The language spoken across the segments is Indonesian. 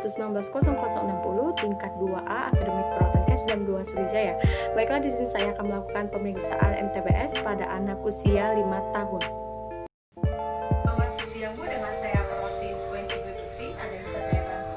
1190060 tingkat 2A Akademik Perawatan Kesdam 2 Sriwijaya. Baiklah, di sini saya akan melakukan pemeriksaan MTBS pada anak usia 5 tahun. Selamat siang Bu, dengan saya Perwati Wendy Tuti. Ada yang bisa saya bantu?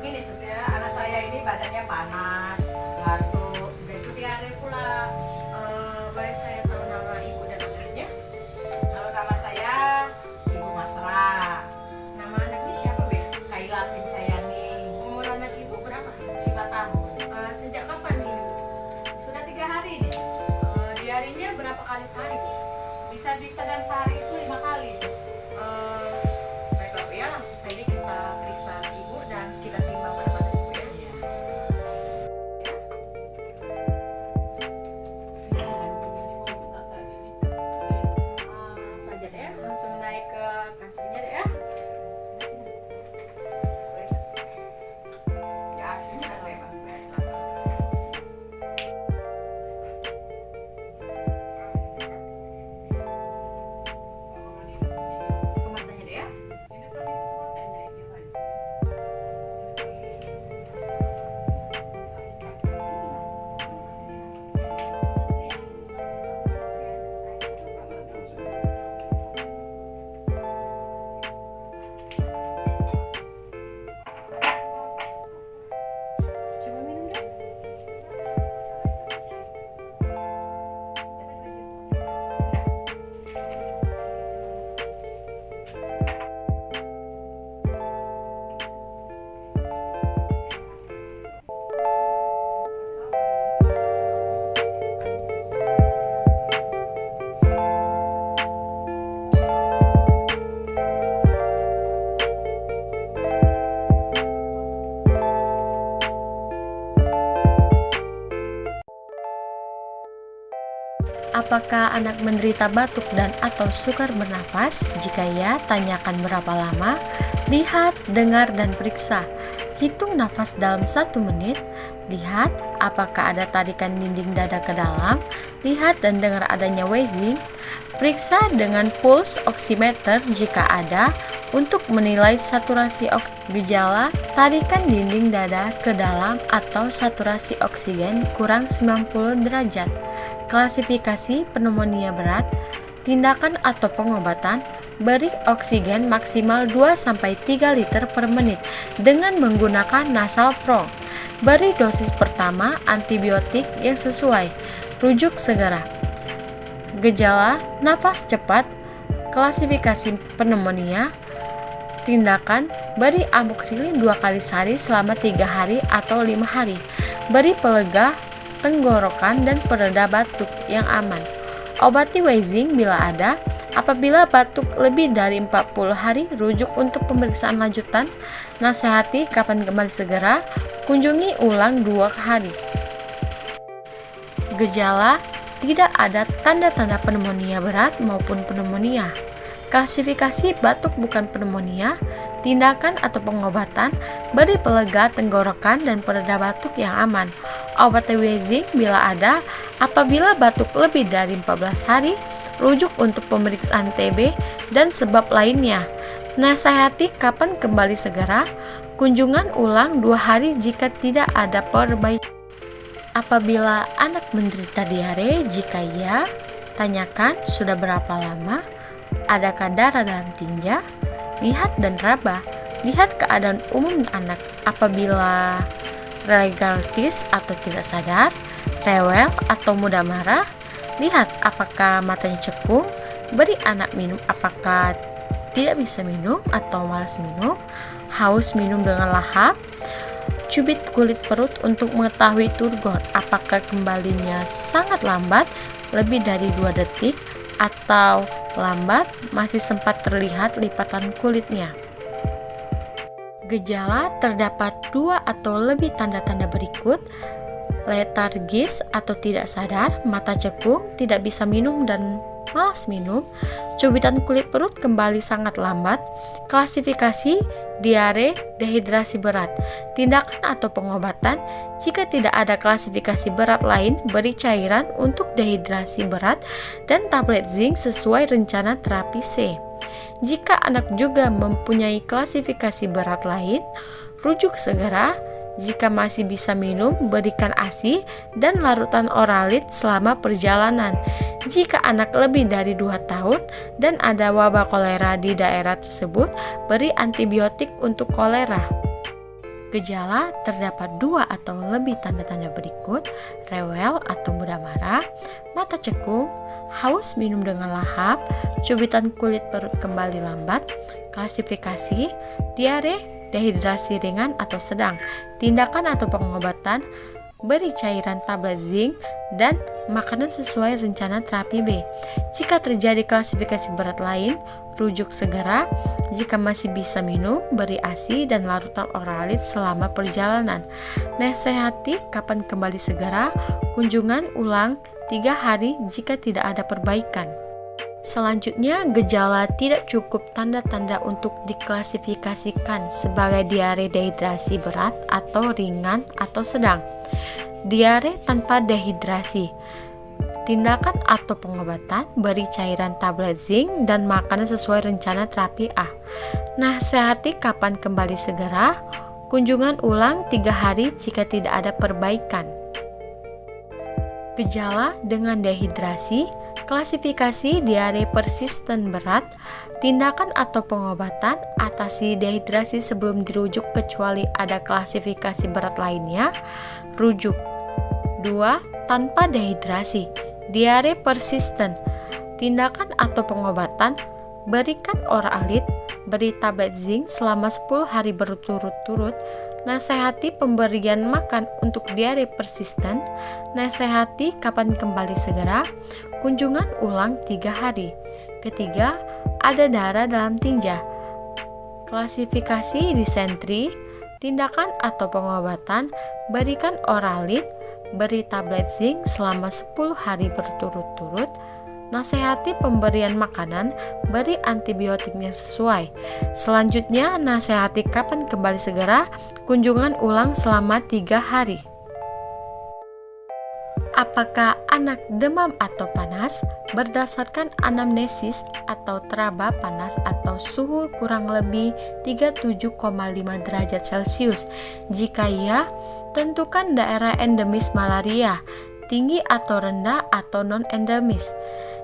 Gini sus ya, anak saya ini badannya panas, batuk, sudah itu diare pula. Baik, saya tahu nama ibu dan anaknya. Kalau nama saya Ibu Masra. Nama anaknya siapa Bu? Kaila Pinsayani. Umur anak ibu berapa? 5 tahun. Sejak kapan nih Bu? Sudah 3 hari nih sus. Diarenya berapa kali sehari Bu? Bisa dalam sehari itu 5 kali sus. Baiklah Bu ya, langsung saja kita periksa ibu dan kita timbang pada badan ibu ya. Langsung aja deh, langsung naik ke kasirnya deh ya. Ya, akhirnya ada yang bantu ya. Matanya deh ya. Coba minum deh. Apakah anak menderita batuk dan atau sukar bernafas? Jika ya, tanyakan berapa lama. Lihat, dengar, dan periksa. Hitung nafas dalam 1 menit. Lihat apakah ada tarikan dinding dada ke dalam. Lihat dan dengar adanya wheezing. Periksa dengan pulse oximeter jika ada untuk menilai saturasi gejala tarikan dinding dada ke dalam atau saturasi oksigen kurang 90 derajat. Klasifikasi pneumonia berat, tindakan atau pengobatan, beri oksigen maksimal 2-3 liter per menit dengan menggunakan nasal prong. Beri dosis pertama antibiotik yang sesuai, rujuk segera. Gejala nafas cepat, klasifikasi pneumonia, tindakan beri amoxicillin 2 kali sehari selama 3 hari atau 5 hari. Beri pelega tenggorokan dan pereda batuk yang aman. Obati wheezing bila ada. Apabila batuk lebih dari 40 hari, rujuk untuk pemeriksaan lanjutan. Nasihati kapan kembali segera. Kunjungi ulang 2 hari. Gejala: tidak ada tanda-tanda pneumonia berat maupun pneumonia. Klasifikasi batuk bukan pneumonia. Tindakan atau pengobatan, beri pelega tenggorokan dan pereda batuk yang aman. Obati wheezing bila ada. Apabila batuk lebih dari 14 hari, rujuk untuk pemeriksaan TB dan sebab lainnya. Nasihati kapan kembali segera. Kunjungan ulang 2 hari jika tidak ada perbaikan. Apabila anak menderita diare, jika ya, tanyakan sudah berapa lama, adakah darah dalam tinja. Lihat dan raba. Lihat keadaan umum anak. Apabila letargis atau tidak sadar, rewel atau mudah marah. Lihat apakah matanya cekung. Beri anak minum apakah tidak bisa minum atau malas minum. Haus minum dengan lahap. Cubit kulit perut untuk mengetahui turgor apakah kembalinya sangat lambat, lebih dari 2 detik, atau lambat, masih sempat terlihat lipatan kulitnya. Gejala: terdapat 2 atau lebih tanda-tanda berikut: letargis atau tidak sadar, mata cekung, tidak bisa minum dan malas minum, cubitan kulit perut kembali sangat lambat. Klasifikasi diare, dehidrasi berat. Tindakan atau pengobatan: jika tidak ada klasifikasi berat lain, beri cairan untuk dehidrasi berat dan tablet zinc sesuai rencana terapi C. Jika anak juga mempunyai klasifikasi berat lain, Rujuk segera. Jika masih bisa minum, berikan ASI dan larutan oralit selama perjalanan. Jika anak lebih dari 2 tahun dan ada wabah kolera di daerah tersebut, beri antibiotik untuk kolera. Gejala terdapat 2 atau lebih tanda-tanda berikut: rewel atau mudah marah, mata cekung, haus minum dengan lahap, cubitan kulit perut kembali lambat. Klasifikasi: diare, dehidrasi ringan atau sedang. Tindakan atau pengobatan: beri cairan tablet zinc dan makanan sesuai rencana terapi B. Jika terjadi klasifikasi berat lain, rujuk segera. Jika masih bisa minum, beri ASI dan larutan oralit selama perjalanan. Nasihati kapan kembali segera. Kunjungan ulang 3 hari jika tidak ada perbaikan. Selanjutnya, gejala tidak cukup tanda-tanda untuk diklasifikasikan sebagai diare dehidrasi berat atau ringan atau sedang. Diare tanpa dehidrasi. Tindakan atau pengobatan: beri cairan tablet zinc dan makanan sesuai rencana terapi A. Nasihati kapan kembali segera. Kunjungan ulang 3 hari jika tidak ada perbaikan. Gejala dengan dehidrasi. Klasifikasi diare persisten berat. Tindakan atau pengobatan: atasi dehidrasi sebelum dirujuk kecuali ada klasifikasi berat lainnya. Rujuk. 2. Tanpa dehidrasi. Diare persisten. Tindakan atau pengobatan: berikan oralit, beri tablet zinc selama 10 hari berturut-turut. Nasihati pemberian makan untuk diare persisten. Nasihati kapan kembali segera. Kunjungan ulang 3 hari. Ketiga, ada darah dalam tinja. Klasifikasi disentri. Tindakan atau pengobatan: berikan oralit, beri tablet zinc selama 10 hari berturut-turut. Nasihati pemberian makanan, beri antibiotiknya sesuai. Selanjutnya, nasihati kapan kembali segera. Kunjungan ulang selama 3 hari. Apakah anak demam atau panas? Berdasarkan anamnesis atau teraba panas atau suhu kurang lebih 37,5 derajat Celcius. Jika iya, tentukan daerah endemis malaria, tinggi atau rendah atau non-endemis.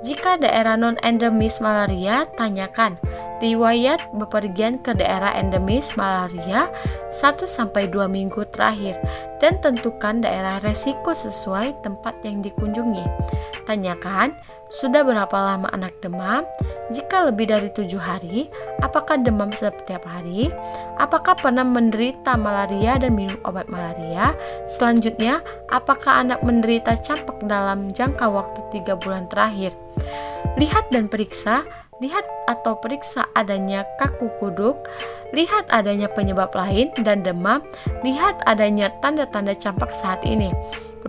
Jika daerah non-endemis malaria, tanyakan riwayat bepergian ke daerah endemis malaria 1-2 minggu terakhir dan tentukan daerah resiko sesuai tempat yang dikunjungi. Tanyakan, sudah berapa lama anak demam? Jika lebih dari 7 hari, apakah demam setiap hari? Apakah pernah menderita malaria dan minum obat malaria? Selanjutnya, apakah anak menderita campak dalam jangka waktu 3 bulan terakhir? Lihat dan periksa. Lihat atau periksa adanya kaku kuduk, lihat adanya penyebab lain dan demam, lihat adanya tanda-tanda campak saat ini.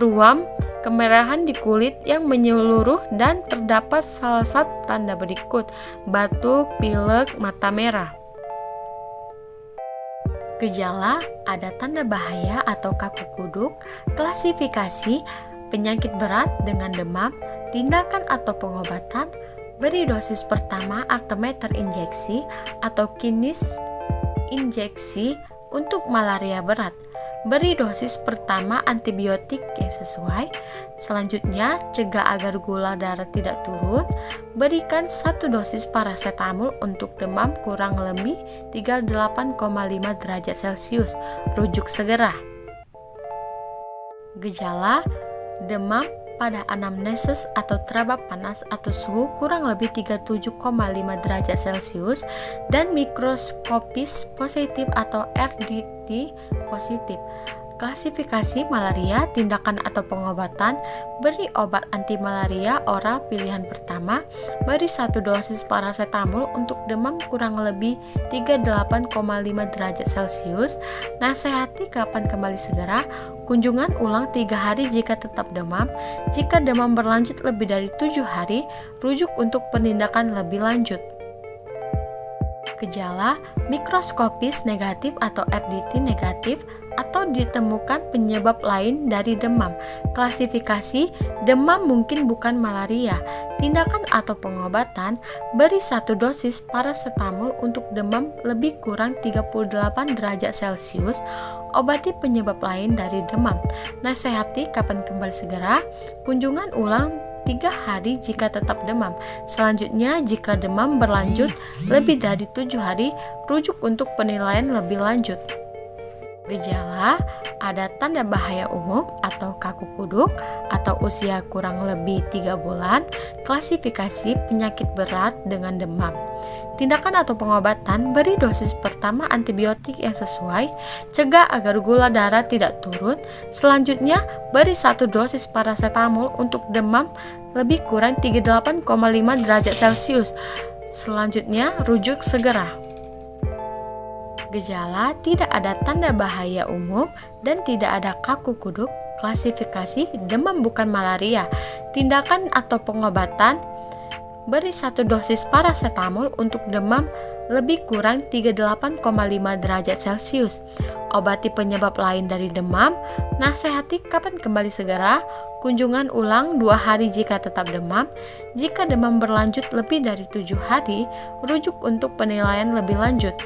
Ruam, kemerahan di kulit yang menyeluruh dan terdapat salah satu tanda berikut: batuk, pilek, mata merah. Gejala, ada tanda bahaya atau kaku kuduk. Klasifikasi, penyakit berat dengan demam. Tindakan atau pengobatan: beri dosis pertama artemether injeksi atau kinis injeksi untuk malaria berat. Beri dosis pertama antibiotik yang sesuai. Selanjutnya, cegah agar gula darah tidak turun. Berikan 1 dosis paracetamol untuk demam kurang lebih 38,5 derajat Celcius. Rujuk segera. Gejala, demam pada anamnesis atau teraba panas atau suhu kurang lebih 37,5 derajat Celcius dan mikroskopis positif atau RDT positif. Klasifikasi malaria, tindakan atau pengobatan: beri obat anti malaria oral pilihan pertama, beri 1 dosis paracetamol untuk demam kurang lebih 38,5 derajat Celcius. Nasihati kapan kembali segera. Kunjungan ulang 3 hari jika tetap demam. Jika demam berlanjut lebih dari 7 hari, rujuk untuk penindakan lebih lanjut. Gejala, mikroskopis negatif atau RDT negatif atau ditemukan penyebab lain dari demam. Klasifikasi demam mungkin bukan malaria. Tindakan atau pengobatan: beri 1 dosis paracetamol untuk demam lebih kurang 38 derajat Celcius. Obati penyebab lain dari demam. Nasihati kapan kembali segera. Kunjungan ulang 3 hari jika tetap demam. Selanjutnya, jika demam berlanjut lebih dari 7 hari, rujuk untuk penilaian lebih lanjut. Gejala: ada tanda bahaya umum atau kaku kuduk atau usia kurang lebih 3 bulan. Klasifikasi penyakit berat dengan demam. Tindakan atau pengobatan: beri dosis pertama antibiotik yang sesuai, cegah agar gula darah tidak turun. Selanjutnya, beri 1 dosis paracetamol untuk demam lebih kurang 38,5 derajat Celcius. Selanjutnya, rujuk segera. Gejala: tidak ada tanda bahaya umum dan tidak ada kaku kuduk. Klasifikasi demam bukan malaria. Tindakan atau pengobatan: beri 1 dosis paracetamol untuk demam lebih kurang 38,5 derajat Celcius. Obati penyebab lain dari demam. Nasihati kapan kembali segera. Kunjungan ulang 2 hari jika tetap demam. Jika demam berlanjut lebih dari 7 hari, rujuk untuk penilaian lebih lanjut.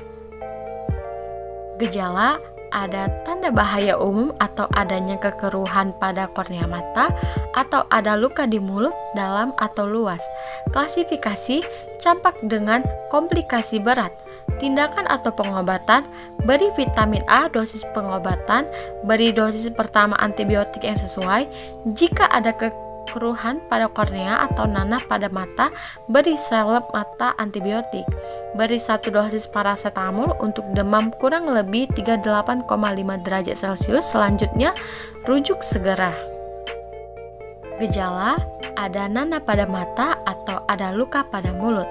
Gejala: ada tanda bahaya umum atau adanya kekeruhan pada kornea mata atau ada luka di mulut dalam atau luas. Klasifikasi campak dengan komplikasi berat. Tindakan atau pengobatan: beri vitamin A dosis pengobatan, beri dosis pertama antibiotik yang sesuai. Jika ada keruhan pada kornea atau nanah pada mata, beri salep mata antibiotik. Beri 1 dosis paracetamol untuk demam kurang lebih 38,5 derajat Celcius. Selanjutnya, rujuk segera. Gejala: ada nanah pada mata atau ada luka pada mulut.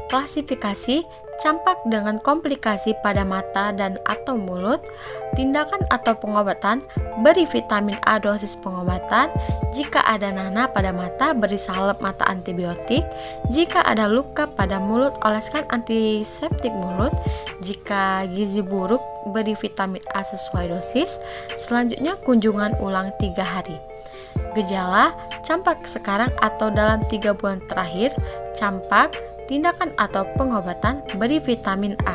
Klasifikasi campak dengan komplikasi pada mata dan atau mulut. Tindakan atau pengobatan: beri vitamin A dosis pengobatan. Jika ada nanah pada mata, beri salep mata antibiotik. Jika ada luka pada mulut, oleskan antiseptik mulut. Jika gizi buruk, beri vitamin A sesuai dosis. Selanjutnya, kunjungan ulang 3 hari. Gejala: campak sekarang atau dalam 3 bulan terakhir. Campak, tindakan atau pengobatan: beri vitamin A.